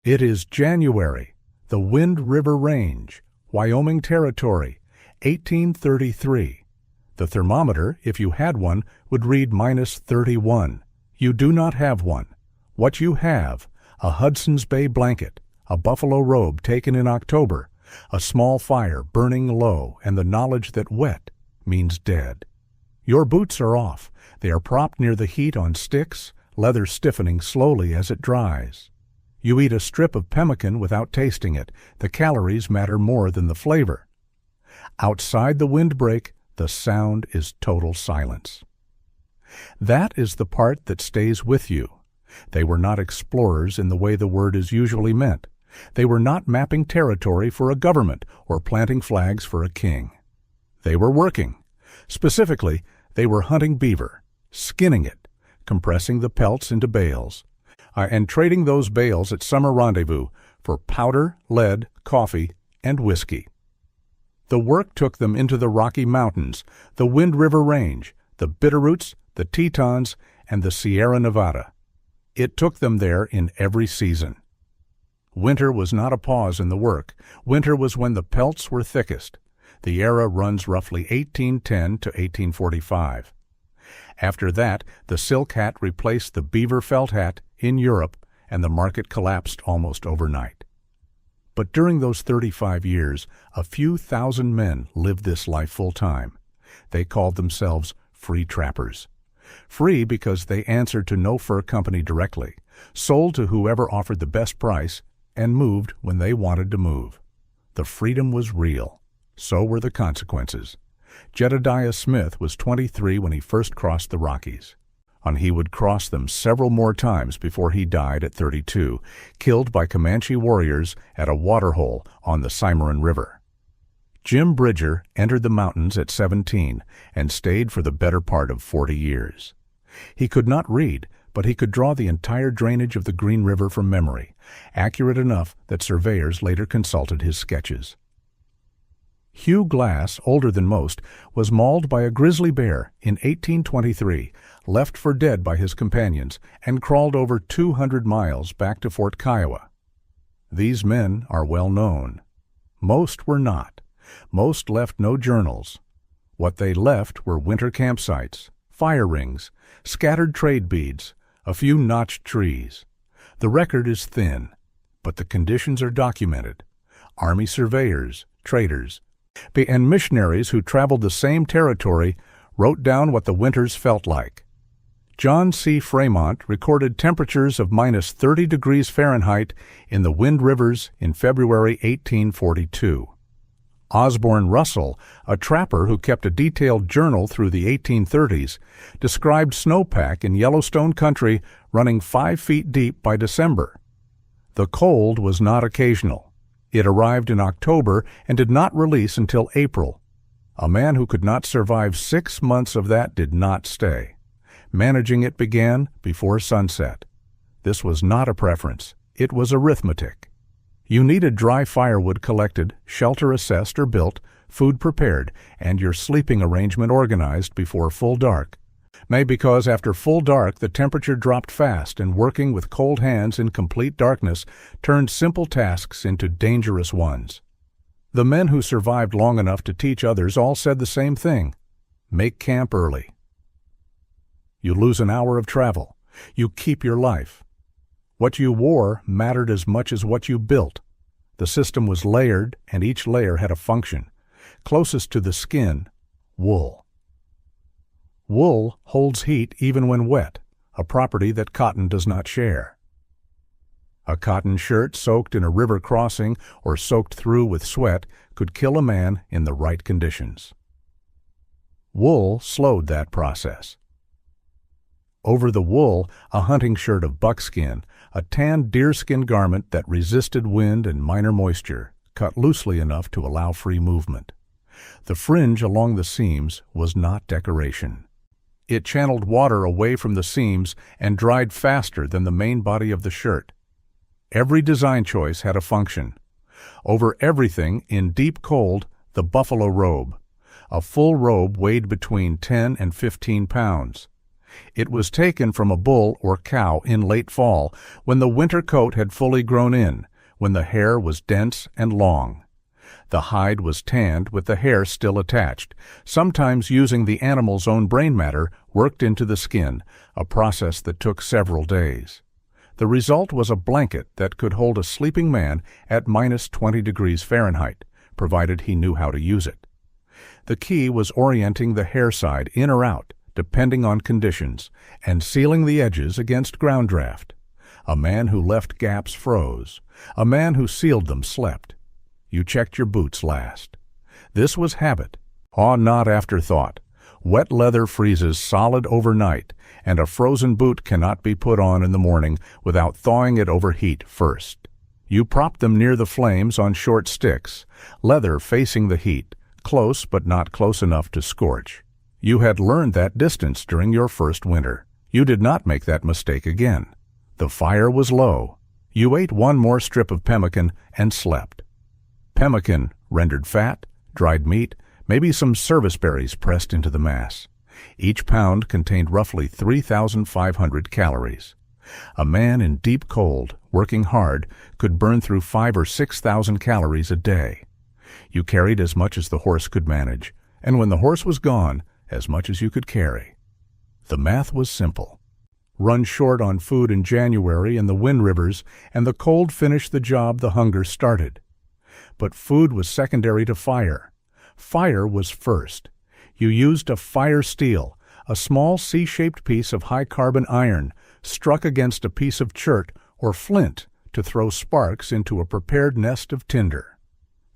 It is January, the Wind River Range, Wyoming Territory, 1833. The thermometer, if you had one, would read -31. You do not have one. What you have, a Hudson's Bay blanket, a buffalo robe taken in October, a small fire burning low, and the knowledge that wet means dead. Your boots are off. They are propped near the heat on sticks, leather stiffening slowly as it dries. You eat a strip of pemmican without tasting it. The calories matter more than the flavor. Outside the windbreak, the sound is total silence. That is the part that stays with you. They were not explorers in the way the word is usually meant. They were not mapping territory for a government or planting flags for a king. They were working. Specifically, they were hunting beaver, skinning it, compressing the pelts into bales, and trading those bales at summer rendezvous for powder, lead, coffee, and whiskey. The work took them into the Rocky Mountains, the Wind River Range, the Bitterroots, the Tetons, and the Sierra Nevada. It took them there in every season. Winter was not a pause in the work. Winter was when the pelts were thickest. The era runs roughly 1810 to 1845. After that, the silk hat replaced the beaver felt hat in Europe, and the market collapsed almost overnight. But during those 35 years, a few thousand men lived this life full-time. They called themselves free trappers. Free because they answered to no fur company directly, sold to whoever offered the best price, and moved when they wanted to move. The freedom was real. So were the consequences. Jedediah Smith was 23 when he first crossed the Rockies. And he would cross them several more times before he died at 32, killed by Comanche warriors at a waterhole on the Cimarron River. Jim Bridger entered the mountains at 17 and stayed for the better part of 40 years. He could not read, but he could draw the entire drainage of the Green River from memory, accurate enough that surveyors later consulted his sketches. Hugh Glass, older than most, was mauled by a grizzly bear in 1823, left for dead by his companions, and crawled over 200 miles back to Fort Kiowa. These men are well known. Most were not. Most left no journals. What they left were winter campsites, fire rings, scattered trade beads, a few notched trees. The record is thin, but the conditions are documented. Army surveyors, traders, and missionaries who traveled the same territory wrote down what the winters felt like. John C. Fremont recorded temperatures of -30 degrees Fahrenheit in the Wind Rivers in February 1842. Osborne Russell, a trapper who kept a detailed journal through the 1830s, described snowpack in Yellowstone country running 5 feet deep by December. The cold was not occasional. It arrived in October and did not release until April. A man who could not survive 6 months of that did not stay. Managing it began before sunset. This was not a preference. It was arithmetic. You needed dry firewood collected, shelter assessed or built, food prepared, and your sleeping arrangement organized before full dark. Because after full dark the temperature dropped fast, and working with cold hands in complete darkness turned simple tasks into dangerous ones. The men who survived long enough to teach others all said the same thing: make camp early. You lose an hour of travel. You keep your life. What you wore mattered as much as what you built. The system was layered, and each layer had a function. Closest to the skin, wool. Wool holds heat even when wet, a property that cotton does not share. A cotton shirt soaked in a river crossing or soaked through with sweat could kill a man in the right conditions. Wool slowed that process. Over the wool, a hunting shirt of buckskin, a tanned deerskin garment that resisted wind and minor moisture, cut loosely enough to allow free movement. The fringe along the seams was not decoration. It channeled water away from the seams and dried faster than the main body of the shirt. Every design choice had a function. Over everything, in deep cold, the buffalo robe. A full robe weighed between 10 and 15 pounds. It was taken from a bull or cow in late fall, when the winter coat had fully grown in, when the hair was dense and long. The hide was tanned with the hair still attached, sometimes using the animal's own brain matter worked into the skin, a process that took several days. The result was a blanket that could hold a sleeping man at minus 20 degrees Fahrenheit, provided he knew how to use it. The key was orienting the hair side in or out, depending on conditions, and sealing the edges against ground draft. A man who left gaps froze. A man who sealed them slept. You checked your boots last. This was habit, not afterthought. Wet leather freezes solid overnight, and a frozen boot cannot be put on in the morning without thawing it over heat first. You propped them near the flames on short sticks, leather facing the heat, close but not close enough to scorch. You had learned that distance during your first winter. You did not make that mistake again. The fire was low. You ate one more strip of pemmican and slept. Pemmican rendered fat, dried meat, maybe some service berries pressed into the mass. Each pound contained roughly 3,500 calories. A man in deep cold, working hard, could burn through 5,000 or 6,000 calories a day. You carried as much as the horse could manage, and when the horse was gone, as much as you could carry. The math was simple. Run short on food in January in the Wind Rivers, and the cold finished the job the hunger started. But food was secondary to fire. Fire was first. You used a fire steel, a small C-shaped piece of high-carbon iron, struck against a piece of chert or flint to throw sparks into a prepared nest of tinder.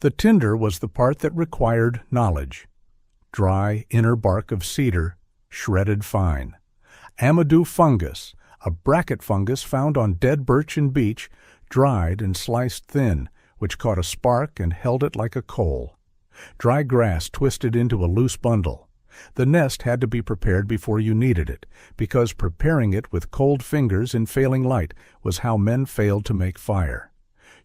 The tinder was the part that required knowledge. Dry inner bark of cedar, shredded fine. Amadou fungus, a bracket fungus found on dead birch and beech, dried and sliced thin, which caught a spark and held it like a coal. Dry grass twisted into a loose bundle. The nest had to be prepared before you needed it, because preparing it with cold fingers in failing light was how men failed to make fire.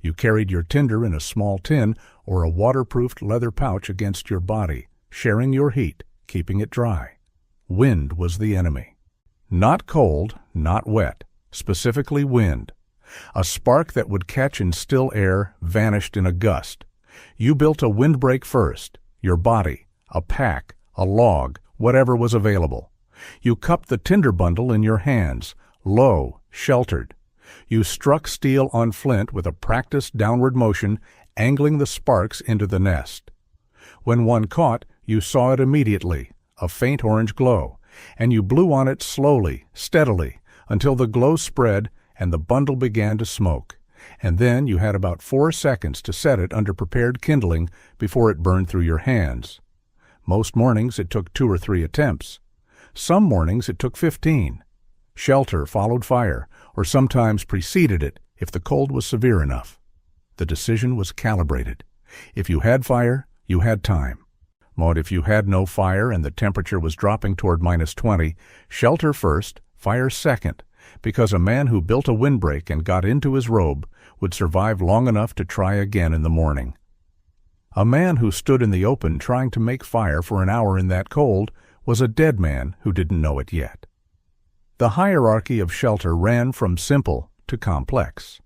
You carried your tinder in a small tin or a waterproofed leather pouch against your body, sharing your heat, keeping it dry. Wind was the enemy. Not cold, not wet, specifically wind. A spark that would catch in still air vanished in a gust. You built a windbreak first, your body, a pack, a log, whatever was available. You cupped the tinder bundle in your hands, low, sheltered. You struck steel on flint with a practiced downward motion, angling the sparks into the nest. When one caught, you saw it immediately, a faint orange glow, and you blew on it slowly, steadily, until the glow spread and the bundle began to smoke. And then you had about 4 seconds to set it under prepared kindling before it burned through your hands. Most mornings it took 2 or 3 attempts. Some mornings it took 15. Shelter followed fire, or sometimes preceded it if the cold was severe enough. The decision was calibrated. If you had fire, you had time. But if you had no fire and the temperature was dropping toward minus 20, shelter first, fire second, because a man who built a windbreak and got into his robe would survive long enough to try again in the morning. A man who stood in the open trying to make fire for an hour in that cold was a dead man who didn't know it yet. The hierarchy of shelter ran from simple to complex.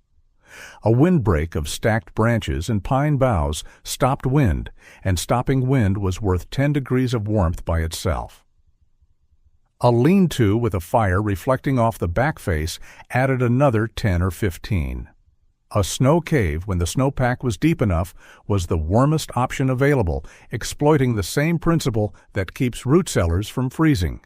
A windbreak of stacked branches and pine boughs stopped wind, and stopping wind was worth 10 degrees of warmth by itself. A lean-to with a fire reflecting off the back face added another 10 or 15. A snow cave, when the snowpack was deep enough, was the warmest option available, exploiting the same principle that keeps root cellars from freezing.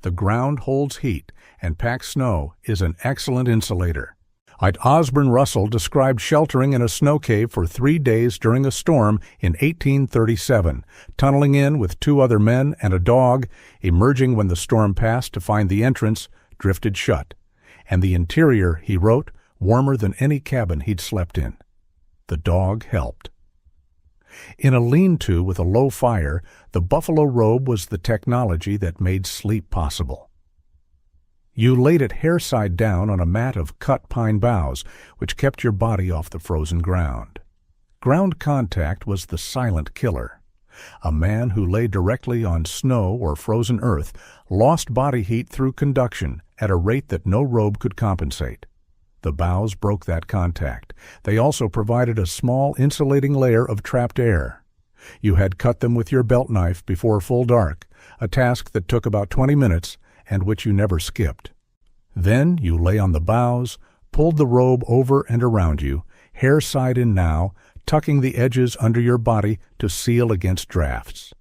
The ground holds heat, and packed snow is an excellent insulator. Osborne Russell described sheltering in a snow cave for 3 days during a storm in 1837, tunneling in with 2 other men and a dog, emerging when the storm passed to find the entrance drifted shut, and the interior, he wrote, warmer than any cabin he'd slept in. The dog helped. In a lean-to with a low fire, the buffalo robe was the technology that made sleep possible. You laid it hair-side down on a mat of cut pine boughs, which kept your body off the frozen ground. Ground contact was the silent killer. A man who lay directly on snow or frozen earth lost body heat through conduction at a rate that no robe could compensate. The bows broke that contact. They also provided a small insulating layer of trapped air. You had cut them with your belt knife before full dark, a task that took about 20 minutes and which you never skipped. Then you lay on the bows, pulled the robe over and around you, hair side in now, tucking the edges under your body to seal against drafts.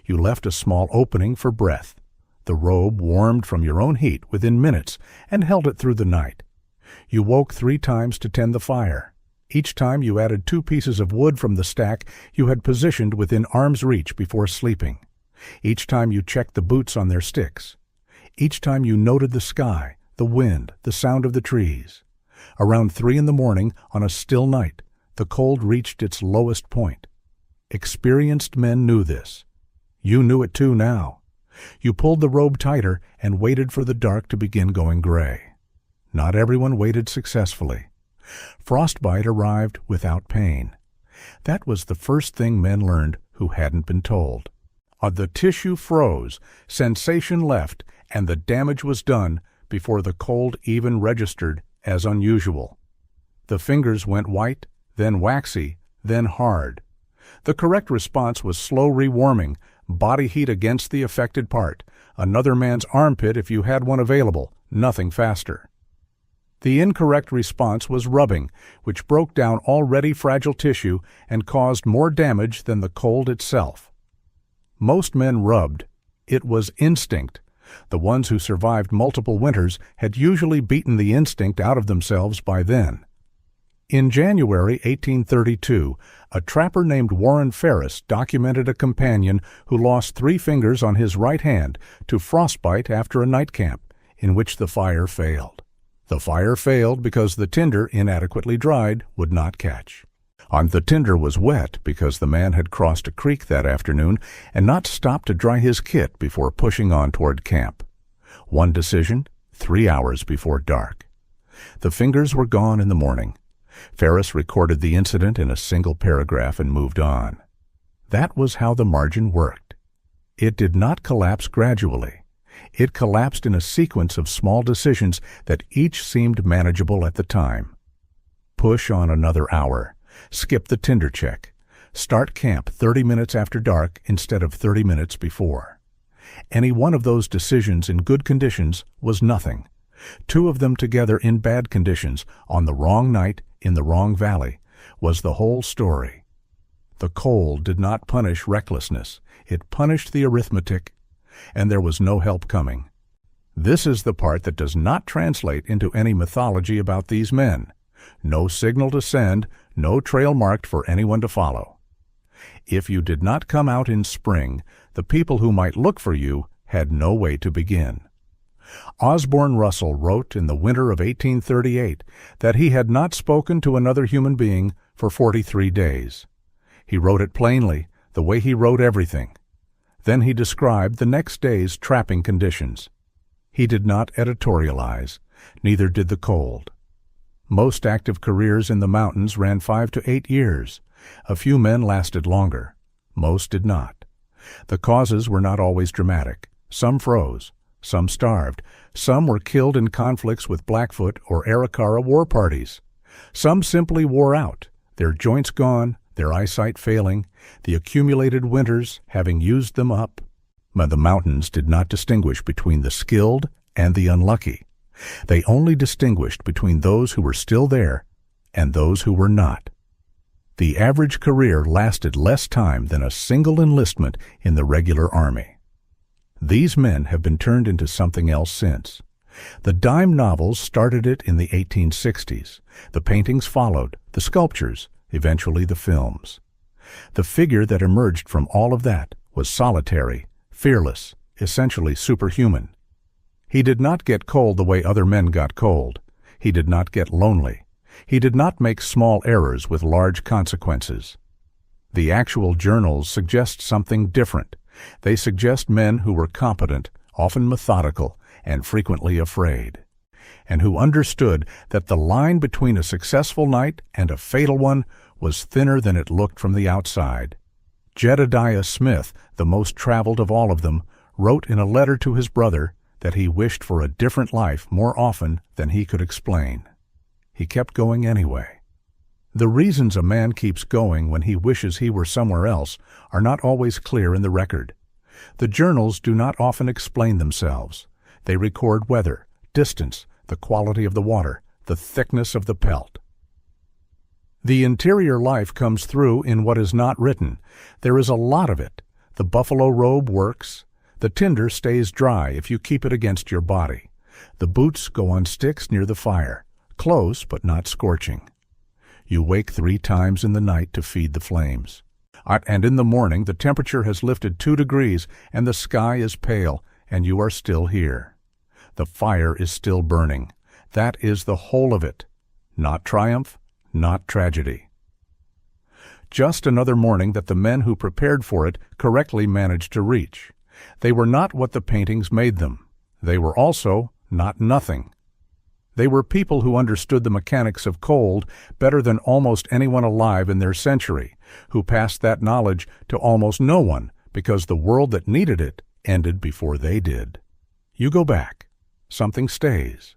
You left a small opening for breath. The robe warmed from your own heat within minutes and held it through the night. You woke 3 times to tend the fire. Each time you added 2 pieces of wood from the stack you had positioned within arm's reach before sleeping. Each time you checked the boots on their sticks. Each time you noted the sky, the wind, the sound of the trees. Around 3 in the morning on a still night, the cold reached its lowest point. Experienced men knew this. You knew it too now. You pulled the robe tighter and waited for the dark to begin going gray. Not everyone waited successfully. Frostbite arrived without pain. That was the first thing men learned who hadn't been told. The tissue froze, sensation left, and the damage was done before the cold even registered as unusual. The fingers went white, then waxy, then hard. The correct response was slow rewarming, body heat against the affected part, another man's armpit if you had one available, nothing faster. The incorrect response was rubbing, which broke down already fragile tissue and caused more damage than the cold itself. Most men rubbed. It was instinct. The ones who survived multiple winters had usually beaten the instinct out of themselves by then. In January 1832, a trapper named Warren Ferris documented a companion who lost 3 fingers on his right hand to frostbite after a night camp, in which the fire failed. The fire failed because the tinder, inadequately dried, would not catch. The tinder was wet because the man had crossed a creek that afternoon and not stopped to dry his kit before pushing on toward camp. One decision, 3 hours before dark. The fingers were gone in the morning. Ferris recorded the incident in a single paragraph and moved on. That was how the margin worked. It did not collapse gradually. It collapsed in a sequence of small decisions that each seemed manageable at the time. Push on another hour. Skip the tinder check. Start camp 30 minutes after dark instead of 30 minutes before. Any one of those decisions in good conditions was nothing. 2 of them together in bad conditions, on the wrong night, in the wrong valley, was the whole story. The cold did not punish recklessness. It punished the arithmetic, and there was no help coming. This is the part that does not translate into any mythology about these men. No signal to send, no trail marked for anyone to follow. If you did not come out in spring, the people who might look for you had no way to begin. Osborne Russell wrote in the winter of 1838 that he had not spoken to another human being for 43 days. He wrote it plainly, the way he wrote everything. Then he described the next day's trapping conditions. He did not editorialize, neither did the cold. Most active careers in the mountains ran 5 to 8 years. A few men lasted longer. Most did not. The causes were not always dramatic. Some froze. Some starved. Some were killed in conflicts with Blackfoot or Arikara war parties. Some simply wore out, their joints gone, their eyesight failing, the accumulated winters having used them up. But the mountains did not distinguish between the skilled and the unlucky. They only distinguished between those who were still there and those who were not. The average career lasted less time than a single enlistment in the regular army. These men have been turned into something else since. The dime novels started it in the 1860s. The paintings followed, the sculptures, eventually the films. The figure that emerged from all of that was solitary, fearless, essentially superhuman. He did not get cold the way other men got cold. He did not get lonely. He did not make small errors with large consequences. The actual journals suggest something different. They suggest men who were competent, often methodical, and frequently afraid, and who understood that the line between a successful night and a fatal one was thinner than it looked from the outside. Jedediah Smith, the most traveled of all of them, wrote in a letter to his brother that he wished for a different life more often than he could explain. He kept going anyway. The reasons a man keeps going when he wishes he were somewhere else are not always clear in the record. The journals do not often explain themselves. They record weather, distance, the quality of the water, the thickness of the pelt. The interior life comes through in what is not written. There is a lot of it. The buffalo robe works. The tinder stays dry if you keep it against your body. The boots go on sticks near the fire, close but not scorching. You wake 3 times in the night to feed the flames. And in the morning the temperature has lifted 2 degrees and the sky is pale, and you are still here. The fire is still burning. That is the whole of it. Not triumph, not tragedy. Just another morning that the men who prepared for it correctly managed to reach. They were not what the paintings made them. They were also not nothing. They were people who understood the mechanics of cold better than almost anyone alive in their century, who passed that knowledge to almost no one because the world that needed it ended before they did. You go back. Something stays.